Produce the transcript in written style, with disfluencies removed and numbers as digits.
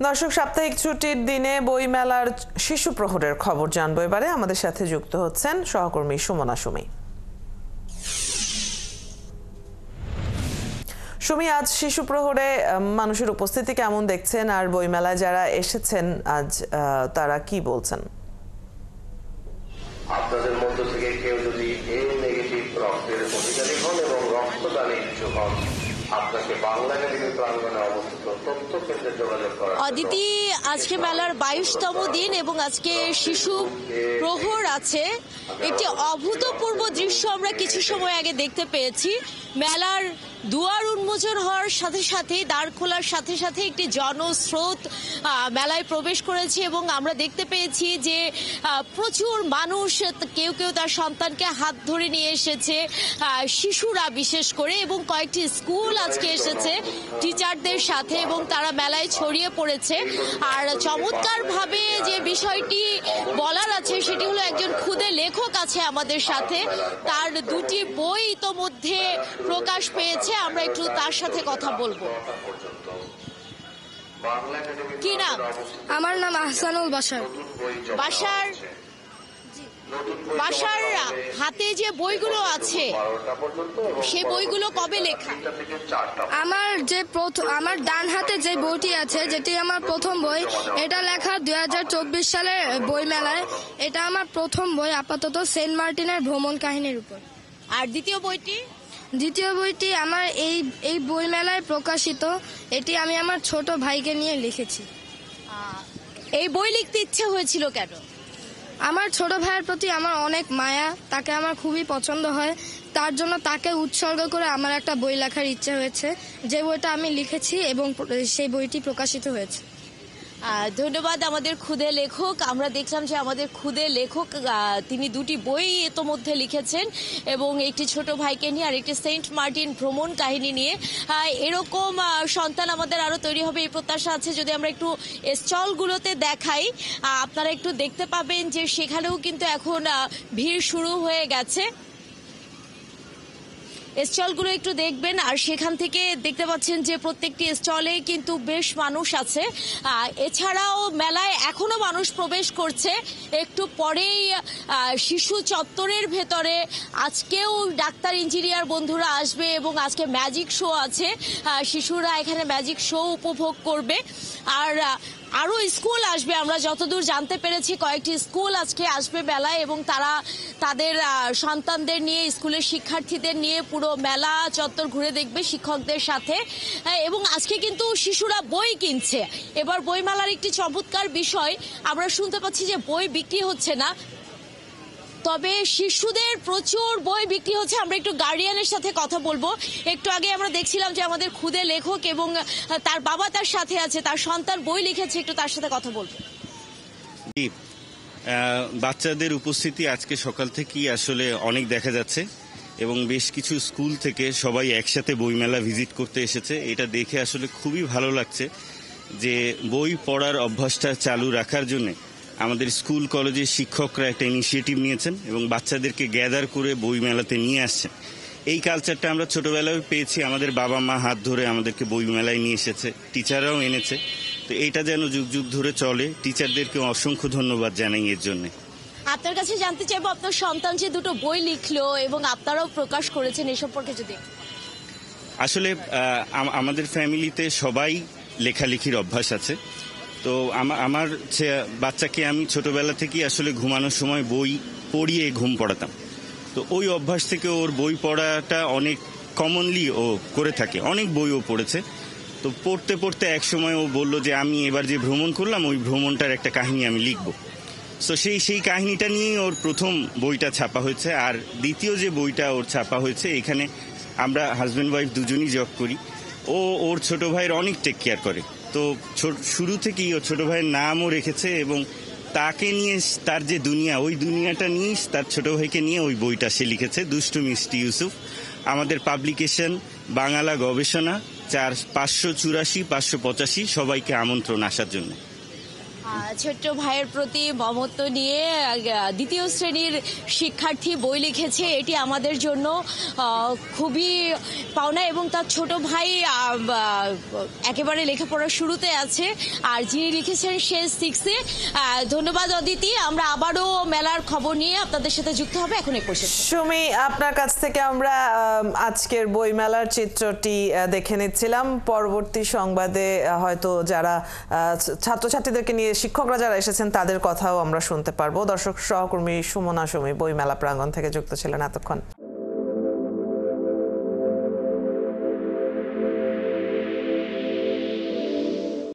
দর্শক, সাপ্তাহিক ছুটির দিনে বইমেলার শিশু প্রহরের খবর জানবো এবারে। আমাদের সাথে যুক্ত হচ্ছেন সহকর্মী সুমনা সুমি। সুমি, আজ শিশু প্রহরে মানুষের উপস্থিতি কেমন দেখছেন, আর বইমেলায় যারা এসেছেন আজ তারা কি বলছেন? আপনাদের মধ্য থেকে কেউ যদি এ নেগেটিভ রক্তের অধিকারী হন এবং রক্তদানে ইচ্ছুক হন, আপনাকে বাংলা একাডেমির প্রাঙ্গণে অবস্থিত তথ্য কেন্দ্রে যোগাযোগ করা। অদিতি, আজকে মেলার 22তম দিন এবং আজকে শিশু প্রহর আছে। একটি অভূতপূর্ব দৃশ্য আমরা কিছু সময় আগে দেখতে পেয়েছি। মেলার দুয়ার উন্মোচন হওয়ার সাথে সাথে, দ্বার খোলার সাথে সাথে একটি জনস্রোত মেলায় প্রবেশ করেছে এবং আমরা দেখতে পেয়েছি যে প্রচুর মানুষ, কেউ কেউ তার সন্তানকে হাত ধরে নিয়ে এসেছে, শিশুরা বিশেষ করে, এবং কয়েকটি স্কুল আজকে এসেছে টিচারদের সাথে এবং তারা মেলায় ছড়িয়ে পড়েছে। আর চমৎকারভাবে যে বিষয়টি বলার আছে সেটি হলো, একজন ক্ষুদে লেখক আছে আমাদের সাথে, তার দুটি বই ইতোমধ্যে প্রকাশ পেয়েছে। আমরা একটু তার সাথে কথা বলবো। কি নাম? আমার নাম আহসানুল বাশার। বাশার হাতে যে বইগুলো আছে সে বইগুলো কবে লেখা? আমার ডান হাতে যে বইটি আছে, যেটি আমার প্রথম বই, এটা লেখা 2024 সালের বই মেলায়। এটা আমার প্রথম বই আপাতত, সেন্ট মার্টিনের ভ্রমণ কাহিনীর উপর। আর দ্বিতীয় বইটি আমার এই বই মেলায় প্রকাশিত। এটি আমি আমার ছোট ভাইকে নিয়ে লিখেছি। এই বই লিখতে ইচ্ছে হয়েছিল কেন? আমার ছোট ভাইয়ের প্রতি আমার অনেক মায়া, তাকে আমার খুবই পছন্দ হয়। তার জন্য তাকে উৎসর্গ করে আমার একটা বই লেখার ইচ্ছে হয়েছে, যে বইটা আমি লিখেছি এবং সেই বইটি প্রকাশিত হয়েছে। ধন্যবাদ আমাদের ক্ষুদে লেখক। আমরা দেখলাম যে আমাদের ক্ষুদে লেখক তিনি দুটি বই ইতোমধ্যে লিখেছেন এবং একটি ছোট ভাইকে নিয়ে আর একটি সেন্ট মার্টিন ভ্রমণ কাহিনী নিয়ে। এরকম সন্তান আমাদের আরো তৈরি হবে এই প্রত্যাশা আছে। যদি আমরা একটু স্টলগুলোতে দেখাই, আপনারা একটু দেখতে পাবেন যে সেখানেও কিন্তু এখন ভিড় শুরু হয়ে গেছে। স্টলগুলো একটু দেখবেন, আর সেখান থেকে দেখতে পাচ্ছেন যে প্রত্যেকটি স্টলে কিন্তু বেশ মানুষ আছে। এছাড়াও মেলায় এখনো মানুষ প্রবেশ করছে। একটু পরেই শিশু চত্বরের ভেতরে আজকেও ডাক্তার ইঞ্জিনিয়ার বন্ধুরা আসবে এবং আজকে ম্যাজিক শো আছে। শিশুরা এখানে ম্যাজিক শো উপভোগ করবে। আর আরও স্কুল আসবে, আমরা যতদূর জানতে পেরেছি কয়েকটি স্কুল আজকে আসবে মেলায় এবং তারা তাদের সন্তানদের নিয়ে, স্কুলের শিক্ষার্থীদের নিয়ে পুরো মেলা চত্বর ঘুরে দেখবে শিক্ষকদের সাথে। এবং আজকে কিন্তু শিশুরা বই কিনছে। এবার বইমেলার একটি চমৎকার বিষয়, আমরা শুনতে পাচ্ছি যে বই বিক্রি হচ্ছে না, তবে শিশুদের প্রচুর বই বিক্রি হচ্ছে। আমরা একটু গার্ডিয়ানের সাথে কথা বলবো। একটু আগে আমরা দেখছিলাম যে আমাদের ক্ষুদে লেখক এবং তার বাবা তার সাথে আছে, তার সন্তান বই লিখেছে, একটু তার সাথে কথা বলবো। বাচ্চাদের উপস্থিতি আজকে সকাল থেকেই আসলে অনেক দেখা যাচ্ছে এবং বেশ কিছু স্কুল থেকে সবাই একসাথে বইমেলা ভিজিট করতে এসেছে। এটা দেখে আসলে খুবই ভালো লাগছে যে বই পড়ার অভ্যাসটা চালু রাখার জন্য আমাদের স্কুল কলেজের শিক্ষকরা একটা ইনিশিয়েটিভ নিয়েছেন এবং বাচ্চাদেরকে গ্যাদার করে বই মেলাতে নিয়ে আসছেন। এই কালচারটা আমরা ছোটবেলায় পেয়েছি, আমাদের বাবা মা হাত ধরে আমাদেরকে বই মেলায় নিয়ে এসেছে, টিচাররাও এনেছে। তো এইটা যেন যুগ যুগ ধরে চলে, টিচারদেরকে অসংখ্য ধন্যবাদ জানাই এর জন্য। আপনার কাছে জানতে চাইবো, আপনার সন্তান যে দুটো বই লিখলো এবং আপনারাও প্রকাশ করেছেন, এই সম্পর্কে যদি। আসলে আমাদের ফ্যামিলিতে সবাই লেখালেখির অভ্যাস আছে। তো আমার বাচ্চাকে আমি ছোটবেলা থেকেই আসলে ঘুমানোর সময় বই পড়িয়ে ঘুম পড়াতাম। তো ওই অভ্যাস থেকে ওর বই পড়াটা অনেক কমনলি ও করে থাকে, অনেক বইও পড়েছে। তো পড়তে পড়তে এক সময় ও বলল যে আমি এবার যে ভ্রমণ করলাম ওই ভ্রমণটার একটা কাহিনী আমি লিখব। সো সেই কাহিনীটা নিয়েই ওর প্রথম বইটা ছাপা হয়েছে। আর দ্বিতীয় যে বইটা ওর ছাপা হয়েছে, এখানে আমরা হাজব্যান্ড ওয়াইফ দুজনই জব করি। ওর ছোট ভাইয়ের অনেক টেক কেয়ার করে। তো শুরু থেকেই ও ছোট ভাইয়ের নামও রেখেছে এবং তাকে নিয়ে, তার যে দুনিয়া, ওই দুনিয়াটা নিয়েই তার ছোট ভাইকে নিয়ে ওই বইটা সে লিখেছে, দুষ্টু মিষ্টি ইউসুফ। আমাদের পাবলিকেশন বাংলা গবেষণা 584 585। সবাইকে আমন্ত্রণ আসার জন্য। ছোট্ট ভাইয়ের প্রতি মমত্ব নিয়ে দ্বিতীয় শ্রেণীর শিক্ষার্থী বই লিখেছে, এটি আমাদের জন্য খুবই পাওনা। এবং তার ছোট ভাই একেবারে লেখাপড়ার শুরুতে আছে, আর যিনি লিখেছেন সে 6-এ। ধন্যবাদ অদিতি, আমরা আবারও মেলার খবর নিয়ে আপনাদের সাথে যুক্ত হবে এখন এই পর্যন্ত। সুমি, আপনার কাছ থেকে আমরা আজকের বইমেলার চিত্রটি দেখে নিচ্ছিলাম। পরবর্তী সংবাদে হয়তো যারা ছাত্রছাত্রীদেরকে নিয়ে শিক্ষকরা যারা এসেছেন তাদের কথাও আমরা শুনতে পারবো। দর্শক সহকর্মী সুমনা সুমি বইমেলা প্রাঙ্গণ থেকে যুক্ত ছিলেন এতক্ষণ।